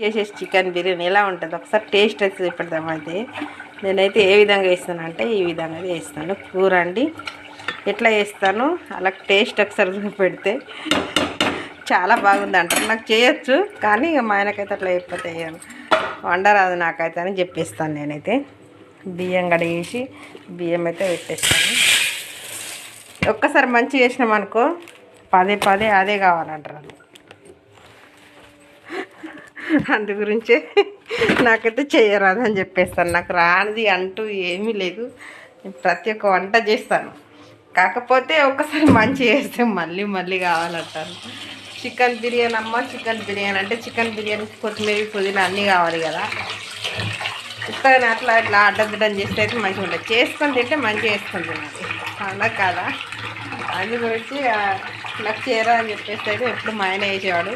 చేసేసి చికెన్ బిర్యానీ ఎలా ఉంటుంది ఒకసారి టేస్ట్ అయితే చూపెడదాం. అయితే నేనైతే ఏ విధంగా వేస్తాను అంటే ఈ విధంగా వేస్తాను. కూర అండి ఎట్లా వేస్తాను అలా టేస్ట్ ఒకసారి చూపెడితే చాలా బాగుంది అంటారు. నాకు చేయొచ్చు కానీ ఇక మా ఆయనకైతే అట్లా చెప్పితే వండరాదు నాకైతే అని చెప్పేస్తాను. నేనైతే బియ్యం కడిగేసి బియ్యం అయితే పెట్టేస్తాను. ఒక్కసారి మంచిగా చేసినాం అనుకో పదే పదే అదే కావాలంటారు. అందు గురించే నాకైతే చేయరాదు అని చెప్పేస్తాను. నాకు రానిది అంటూ ఏమీ లేదు. ప్రతి ఒక్క వంట చేస్తాను. కాకపోతే ఒక్కసారి మంచి చేస్తే మళ్ళీ మళ్ళీ కావాలంటారు. చికెన్ బిర్యానీ అమ్మ చికెన్ బిర్యానీ అంటే చికెన్ బిర్యానీకి కొత్తిమీర పుదీనా అన్నీ కావాలి కదా. ఉత్తగానే అట్లా ఇట్లా అడ్డం చేస్తే అయితే మంచిగా ఉంటుంది. చేసుకొని తింటే మంచిగా వేసుకొని తినాలి అలా కదా. అందు గురించి నాకు చేయరా అని చెప్పేసి అయితే ఎప్పుడు మా ఆయన వేసేవాడు.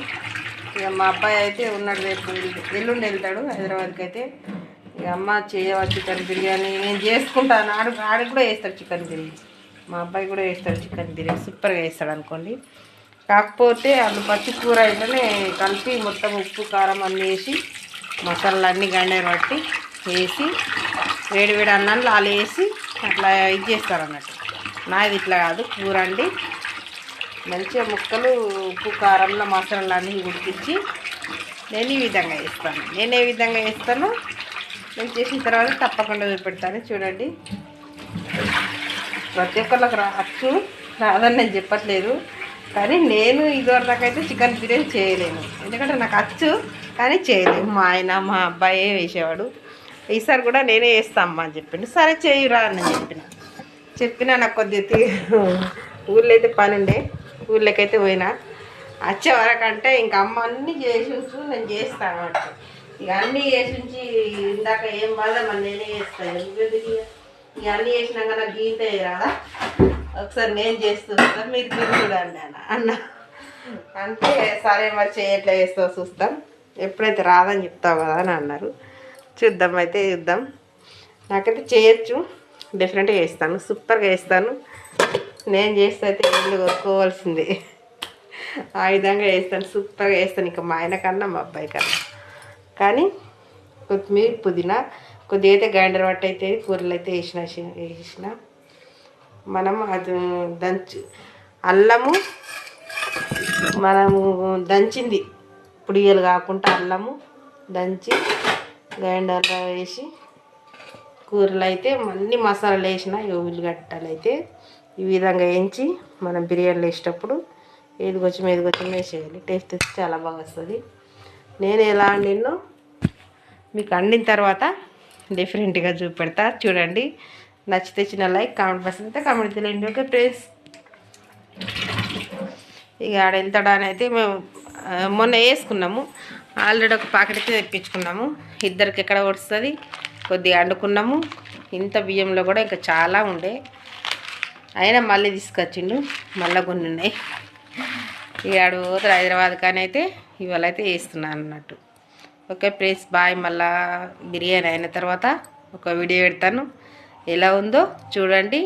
ఇక మా అబ్బాయి అయితే ఉన్నాడు, రేపు ఎల్లుండి వెళ్తాడు హైదరాబాద్కి. అయితే ఇక అమ్మ చేయవా చికెన్ బిర్యానీ నేను చేసుకుంటాను. ఆడికి కూడా వేస్తాడు చికెన్ బిర్యానీ. మా అబ్బాయి కూడా వేస్తాడు చికెన్ బిర్యానీ, సూపర్గా వేస్తాడు అనుకోండి. కాకపోతే అది పచ్చి కూర అయితేనే కలిపి మొత్తం ఉప్పు కారం అన్నీ వేసి మసాలాలు అన్నీ గండేరు పట్టి వేసి వేడివేడి అన్నాలు వాళ్ళు వేసి అట్లా ఇది చేస్తారు అన్నట్టు. నాది ఇట్లా కాదు, కూర అండి మంచిగా ముక్కలు ఉప్పు కారంలో మసాలాలు అన్నీ ఉడికించి నేను ఈ విధంగా వేస్తాను. నేను ఏ విధంగా వేస్తానో నేను చేసిన తర్వాత తప్పకుండా చూపెడతాను. చూడండి, ప్రతి ఒక్కళ్ళకి రావచ్చు, రాదని నేను చెప్పట్లేదు. కానీ నేను ఇదివరకైతే చికెన్ బిర్యానీ చేయలేను, ఎందుకంటే నాకు వచ్చు కానీ చేయలేము. మా ఆయన మా అబ్బాయే వేసేవాడు. ఈసారి కూడా నేనే వేస్తామ్మా అని చెప్పిండు. సరే చేయురా అని చెప్పినా నాకు కొద్దిగా ఊళ్ళో అయితే పని ఉండే, ఊళ్ళోకైతే పోయినా. వచ్చే వరకంటే ఇంకా అమ్మ అన్నీ చేసి ఉంచు నేను చేస్తాను అంటే ఇక అన్నీ చేసి ఉంచి ఇందాక ఏం బాధ మరి నేనే చేస్తాను. ఇక అన్నీ చేసినాక నాకు గీత రాదా, ఒకసారి నేను చేస్తుంటా మీరు చూడండి అన్న అంటే సరే మరి చేయట్లా వేస్తావు చూస్తాం, ఎప్పుడైతే రాదని చెప్తావు కదా అని అన్నారు. చూద్దాం అయితే చూద్దాం. నాకైతే చేయొచ్చు, డిఫరెంట్గా వేస్తాను, సూపర్గా వేస్తాను. నేను చేస్తే అయితే ఇల్లు కొనుక్కోవాల్సిందే, ఆ విధంగా వేస్తాను, సూపర్గా వేస్తాను. ఇంకా మా ఆయన కన్నా మా అబ్బాయి కన్నా. కానీ కొత్తిమీర పుదీనా కొద్దిగా అయితే గ్రైండర్ పట్టి అయితే కూరలు అయితే వేసిన మనం అది అల్లము మనము దంచింది పుడియలు కాకుండా అల్లము దంచి గ్రైండర్లో వేసి కూరలు అయితే అన్ని మసాలాలు వేసిన ఉల్లిగడ్డలు అయితే ఈ విధంగా వేయించి మనం బిర్యానీలు వేసేటప్పుడు ఏదికొచ్చి వేసేయాలి. టేస్ట్ చాలా బాగా వస్తుంది. నేను ఎలా వండినో మీకు వండిన తర్వాత డిఫరెంట్గా చూపెడతా. చూడండి, నచ్చితే చిన్న లైక్, కామెంట్ బాక్స్ అయితే కామెంట్ తెలియండి. ఓకే ఫ్రెండ్స్, ఇక ఆడ వెళ్తాడని అయితే మేము మొన్న వేసుకున్నాము. ఆల్రెడీ ఒక ప్యాకెట్ అయితే తెప్పించుకున్నాము. ఇద్దరికి ఎక్కడ వస్తుంది, కొద్దిగా వండుకున్నాము. ఇంత బియ్యంలో కూడా ఇంకా చాలా ఉండే, అయినా మళ్ళీ తీసుకొచ్చిండు, మళ్ళీ కొన్ని ఉన్నాయి. ఇక ఆడు పోతాడు హైదరాబాద్ కానీ అయితే ఇవాళ అయితే వేస్తున్నాను అన్నట్టు. Okay friends, bye. మళ్ళీ బిర్యానీ అయిన తర్వాత ఒక వీడియో పెడతాను, ఎలా ఉందో చూడండి.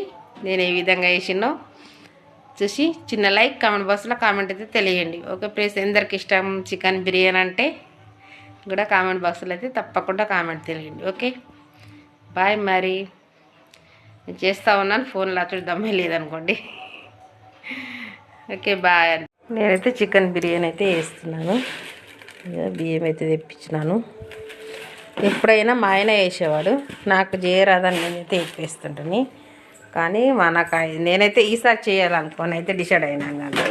నేను ఏ విధంగా వేసినో చూసి చిన్న లైక్, కామెంట్ బాక్స్లో కామెంట్ అయితే తెలియండి. ఓకే ఫ్రెండ్స్, ఎందరికి ఇష్టం చికెన్ బిర్యానీ అంటే కూడా కామెంట్ బాక్స్లో అయితే తప్పకుండా కామెంట్ తెలియండి. Okay bye. మరి నేను చేస్తూ ఉన్నాను, ఫోన్లో చూద్దామే లేదనుకోండి. Okay bye. నేనైతే చికెన్ బిర్యానీ అయితే వేస్తున్నాను. బియ్యం అయితే తెప్పించినాను. ఎప్పుడైనా మా ఆయన వేసేవాడు, నాకు చేయరాదని నేనైతే వేస్తుంటాను. కానీ నేనైతే ఈసారి చేయాలనుకోని అయితే డిసైడ్ అయినాను.